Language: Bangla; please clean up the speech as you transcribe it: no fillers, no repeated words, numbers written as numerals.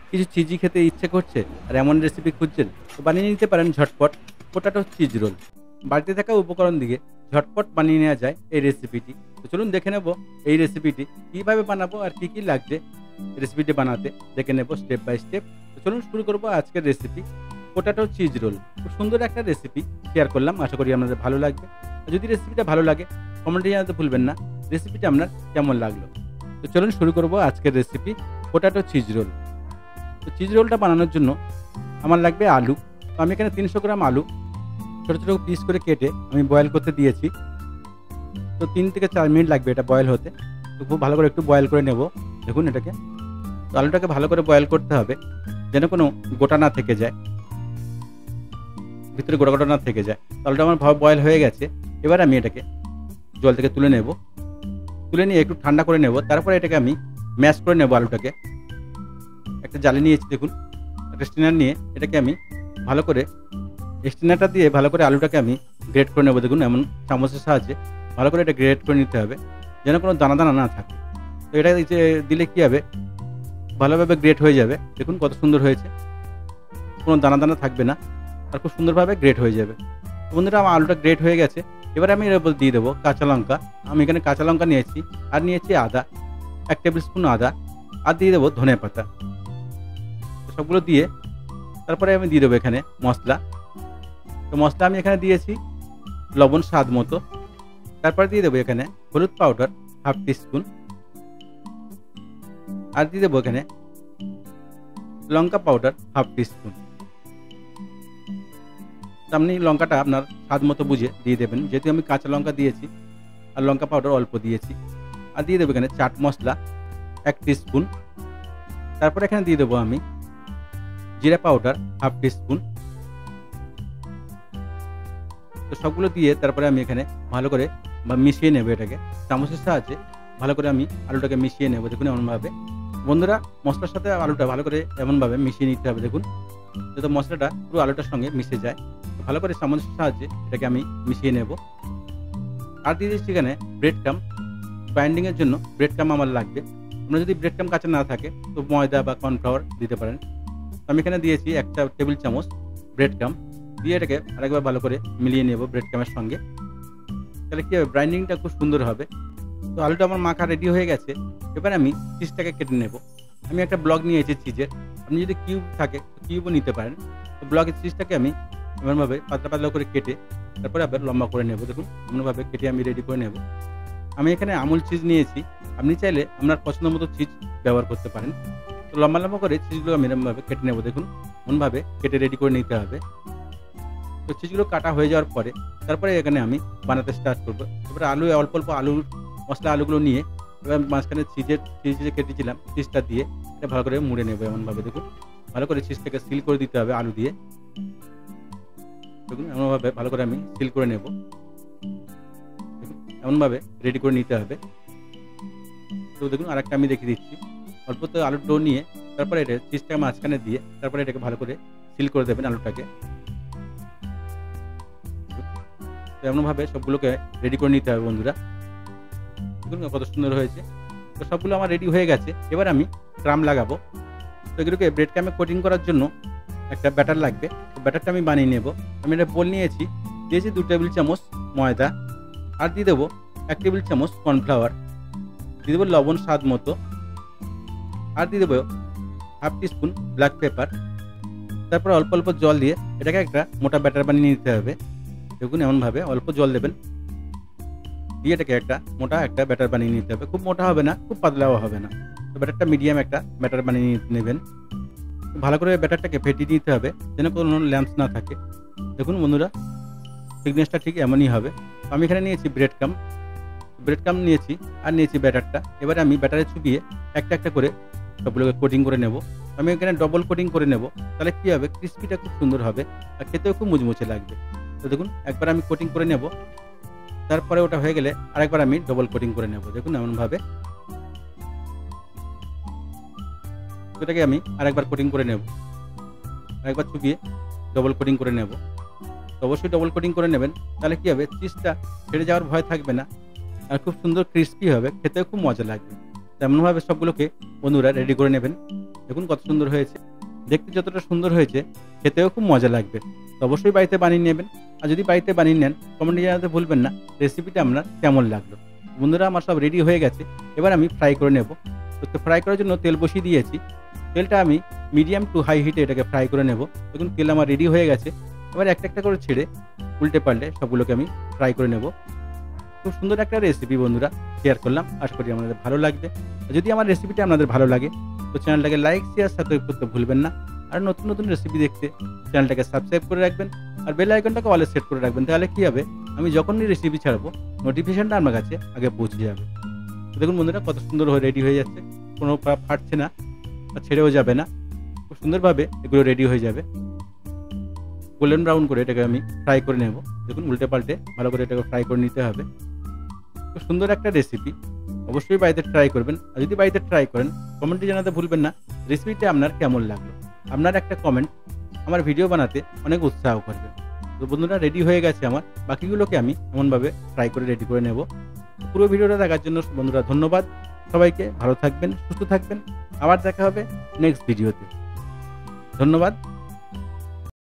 কিছু চিজি খেতে ইচ্ছে করছে আর এমন রেসিপি খুঁজছেন, তো বানিয়ে নিতে পারেন ঝটপট পোটাটো চিজ রোল। বাড়িতে থাকা উপকরণ দিয়ে ঝটপট বানিয়ে নেওয়া যায় এই রেসিপিটি। তো চলুন দেখে নেব এই রেসিপিটি কীভাবে বানাবো আর কী কী লাগছে রেসিপিটি বানাতে, দেখে নেব স্টেপ বাই স্টেপ। তো চলুন শুরু করবো আজকের রেসিপি পোটাটো চিজ রোল। খুব সুন্দর একটা রেসিপি শেয়ার করলাম, আশা করি আপনাদের ভালো লাগবে। আর যদি রেসিপিটা ভালো লাগে কমেন্টে জানাতে ভুলবেন না রেসিপিটা আপনার কেমন লাগলো। তো চলুন শুরু করবো আজকের রেসিপি পোটাটো চিজ রোল। তো চিজ রোলটা বানানোর জন্য আমার লাগবে আলু। তো আমি এখানে 300 গ্রাম আলু ছোটো ছোটো পিস করে কেটে আমি বয়েল করতে দিয়েছি। তো 3 থেকে 4 মিনিট লাগবে এটা বয়েল হতে। তো খুব ভালো করে একটু বয়েল করে নেব। দেখুন এটাকে, তো আলুটাকে ভালো করে বয়েল করতে হবে যেন কোনো গোটা না থেকে যায়, ভিতরে গোটা গোটা না থেকে যায়। তো আলুটা আমার বয়েল হয়ে গেছে। এবার আমি এটাকে জল থেকে তুলে নেব, তুলে নিয়ে একটু ঠান্ডা করে নেব। তারপরে এটাকে আমি ম্যাশ করে নেব। আলুটাকে একটা জালি নিয়েছি, দেখুন একটা স্টিনার নিয়ে এটাকে আমি ভালো করে স্টিনারটা দিয়ে ভালো করে আলুটাকে আমি গ্রেট করে নেব। দেখুন এমন চামচের সাহায্যে ভালো করে এটা গ্রেট করে নিতে হবে যেন কোনো দানা দানা না থাকে। তো এটা যে দিলে কী হবে, ভালোভাবে গ্রেট হয়ে যাবে। দেখুন কত সুন্দর হয়েছে, কোনো দানা দানা থাকবে না আর খুব সুন্দরভাবে গ্রেট হয়ে যাবে। তো বন্ধুরা আমার আলুটা গ্রেট হয়ে গেছে। এবারে আমি এর উপর দিয়ে দেবো কাঁচা লঙ্কা। আমি এখানে কাঁচা লঙ্কা নিয়েছি আর নিয়েছি আদা, 1 টেবিল স্পুন আদা, আর দিয়ে দেবো ধনে পাতা। সবগুলো দিয়ে তারপরে আমি দিয়ে দেবো এখানে মশলা। তো মশলা আমি এখানে দিয়েছি লবণ স্বাদ মতো। তারপরে দিয়ে দেবো এখানে হলুদ পাউডার 1/2 টিস্পুন, আর দিয়ে দেবো এখানে লঙ্কা পাউডার 1/2 টিস্পুন। আপনি লঙ্কাটা আপনার স্বাদ মতো বুঝে দিয়ে দেবেন, যেহেতু আমি কাঁচা লঙ্কা দিয়েছি আর লঙ্কা পাউডার অল্প দিয়েছি। আর দিয়ে দেবো এখানে চাট মশলা 1 টিস্পুন। তারপরে এখানে দিয়ে দেবো আমি জিরা পাউডার 1/2 টিস্পুন। তো সবগুলো দিয়ে তারপরে আমি এখানে ভালো করে মিশিয়ে নেব। এটাকে চামচের সাহায্যে ভালো করে আমি আলুটাকে মিশিয়ে নেব। দেখুন এমনভাবে বন্ধুরা মশলার সাথে আলুটা ভালো করে এমনভাবে মিশিয়ে নিতে হবে। দেখুন যাতে মশলাটা পুরো আলুটার সঙ্গে মিশে যায়। তো ভালো করে চামচের সাহায্যে এটাকে আমি মিশিয়ে নেব। আর দিয়ে দিচ্ছি এখানে ব্রেড ক্রাম্ব। বাইন্ডিংয়ের জন্য ব্রেড ক্রাম্ব আমার লাগবে। আপনার যদি ব্রেড ক্রাম্ব কাঁচা না থাকে তো ময়দা বা কর্নফ্লাওয়ার দিতে পারেন। তো আমি এখানে দিয়েছি 1 টেবিল চামচ ব্রেড ক্রাম্ব। দিয়ে এটাকে আরেকবার ভালো করে মিলিয়ে নেব ব্রেড ক্রাম্বের সঙ্গে। তাহলে কী হবে, বাইন্ডিংটা খুব সুন্দর হবে। তো আলুটা আমার মাখা রেডি হয়ে গেছে। এবার আমি চিজটাকে কেটে নেব। আমি একটা ব্লক নিয়েছি চিজের, আপনি যদি কিউব থাকে তো কিউবও নিতে পারেন। তো ব্লকের চিজটাকে আমি এমনভাবে পাতলা পাতলা করে কেটে তারপরে আবার লম্বা করে নেব। দেখুন এমনভাবে কেটে আমি রেডি করে নেব। আমি এখানে আমুল চিজ নিয়েছি, আপনি চাইলে আপনার পছন্দ মতো চিজ ব্যবহার করতে পারেন। তো লম্বা লম্বা করে চিজগুলো আমি এরকমভাবে কেটে নেব। দেখুন এমনভাবে কেটে রেডি করে নিতে হবে। তো চিজগুলো কাটা হয়ে যাওয়ার পরে তারপরে এখানে আমি বানাতে স্টার্ট করবো। এবারে আলু অল্প অল্প মশলা আলুগুলো নিয়ে এবার মাঝখানে চিজ যে কেটেছিলাম চিজটা দিয়ে এটা ভালো করে মুড়ে নেবো। এমনভাবে দেখুন ভালো করে চিজটাকে সিল করে দিতে হবে আলু দিয়ে। দেখুন এমনভাবে ভালো করে আমি সিল করে নেব। দেখুন এমনভাবে রেডি করে নিতে হবে। তো দেখুন আরেকটা আমি দেখিয়ে দিচ্ছি। অল্প তো আলুর ডো নিয়ে তারপরে এটা চিজটাকে মাঝখানে দিয়ে তারপরে এটাকে ভালো করে সিল করে দেবেন আলুটাকে। তো এমনভাবে সবগুলোকে রেডি করে নিতে হবে বন্ধুরা। দেখুন কত সুন্দর হয়েছে। তো সবগুলো আমার রেডি হয়ে গেছে। এবার আমি ক্রাম্ব লাগাবো। তো এগুলোকে ব্রেড ক্রাম্বে কোটিং করার জন্য একটা ব্যাটার লাগবে। তো ব্যাটারটা আমি বানিয়ে নেব। আমি এটা বোল নিয়েছি, দিয়েছি 2 টেবিল চামচ ময়দা, আর দিয়ে দেবো 1 টেবিল চামচ কর্নফ্লাওয়ার, দিয়ে দেবো লবণ স্বাদ মতো, আর দিয়ে দেবো 1/2 টিস্পুন ব্ল্যাক পেপার। তারপর অল্প অল্প জল দিয়ে এটাকে একটা মোটা ব্যাটার বানিয়ে নিতে হবে। দেখুন এমনভাবে অল্প জল দেবেন, দিয়ে এটাকে একটা মোটা একটা ব্যাটার বানিয়ে নিতে হবে। খুব মোটা হবে না, খুব পাতলাও হবে না। তো ব্যাটারটা মিডিয়াম একটা ব্যাটার বানিয়ে নেবেন। ভালো করে ব্যাটারটাকে ফেটিয়ে নিতে হবে যেন কোনো ল্যাম্পস না থাকে। দেখুন বন্ধুরা থিকনেসটা ঠিক এমনই হবে। তো আমি এখানে নিয়েছি ব্রেড ক্রাম্ব নিয়েছি আর নিয়েছি ব্যাটারটা। এবারে আমি ব্যাটারে চুবিয়ে একটা একটা করে সবগুলোকে কোটিং করে নেব। আমি এখানে ডবল কোটিং করে নেব, তাহলে কী হবে ক্রিস্পিটা খুব সুন্দর হবে আর খেতেও খুব মুচমুচে লাগবে। তো দেখুন একবার আমি কোটিং করে নেব, তারপরে ওটা হয়ে গেলে আরেকবার আমি ডবল কোটিং করে নেব। দেখুন এমনভাবে এটাকে আমি আরেকবার কোটিং করে নেব, আরেকবার চুবিয়ে ডবল কোটিং করে নেব। তো অবশ্যই ডবল কোটিং করে নেবেন, তাহলে কী হবে চিজটা ছেড়ে যাওয়ার ভয় থাকবে না আর খুব সুন্দর ক্রিস্পি হবে, খেতেও খুব মজা লাগবে। তেমনভাবে সবগুলোকে বন্ধুরা রেডি করে নেবেন। দেখুন কত সুন্দর হয়েছে। দেখতে যতটা সুন্দর হয়েছে খেতেও খুব মজা লাগবে। তো অবশ্যই বাড়িতে বানিয়ে নেবেন। আর যদি বাড়িতে বানিয়ে নেন কমেন্টে জানাতে ভুলবেন না রেসিপিটা আপনার কেমন লাগলো। বন্ধুরা আমার সব রেডি হয়ে গেছে। এবার আমি ফ্রাই করে নেব। তো ফ্রাই করার জন্য তেল বসিয়ে দিয়েছি। তেলটা আমি মিডিয়াম টু হাই হিটে এটাকে ফ্রাই করে নেব। দেখুন তেল আমার রেডি হয়ে গেছে। এবার একটা একটা করে ছেড়ে উল্টে পাল্টে সবগুলোকে আমি ফ্রাই করে নেব। খুব সুন্দর একটা রেসিপি বন্ধুরা শেয়ার করলাম। আশা করি আপনাদের ভালো লাগবে। আর যদি আমার রেসিপিটা আপনাদের ভালো লাগে তো চ্যানেলটাকে লাইক, শেয়ার, সাবস্ক্রাইব করতে ভুলবেন না। আর নতুন নতুন রেসিপি দেখতে চ্যানেলটাকে সাবস্ক্রাইব করে রাখবেন। আর বেল আইকনটাকে অলে সেট করে রাখবেন। তাহলে কী হবে, আমি যখনই রেসিপি ছাড়বো নোটিফিকেশনটা আমার কাছে আগে পৌঁছে যাবে। তো দেখুন বন্ধুরা কত সুন্দর হয়ে রেডি হয়ে যাচ্ছে। কোনো ফাটছে না বা ছেড়েও যাবে না। খুব সুন্দরভাবে এগুলো রেডি হয়ে যাবে। গোল্ডেন ব্রাউন করে এটাকে আমি ফ্রাই করে নেব। দেখুন উল্টে পাল্টে ভালো করে এটাকে ফ্রাই করে নিতে হবে। খুব সুন্দর একটা রেসিপি, অবশ্যই বাড়িতে ট্রাই করবেন। আর যদি বাড়িতে ট্রাই করেন কমেন্টে জানাতে ভুলবেন না রেসিপিটা আপনার কেমন লাগলো। আপনার একটা কমেন্ট আমার ভিডিও বানাতে অনেক উৎসাহ করবে। তো বন্ধুরা রেডি হয়ে গেছে আমার। বাকিগুলোকে আমি এমনভাবে ফ্রাই করে রেডি করে নেব। পুরো ভিডিওটা দেখার জন্য বন্ধুরা ধন্যবাদ। সবাইকে ভালো থাকবেন, সুস্থ থাকবেন। আবার দেখা হবে নেক্সট ভিডিওতে। ধন্যবাদ।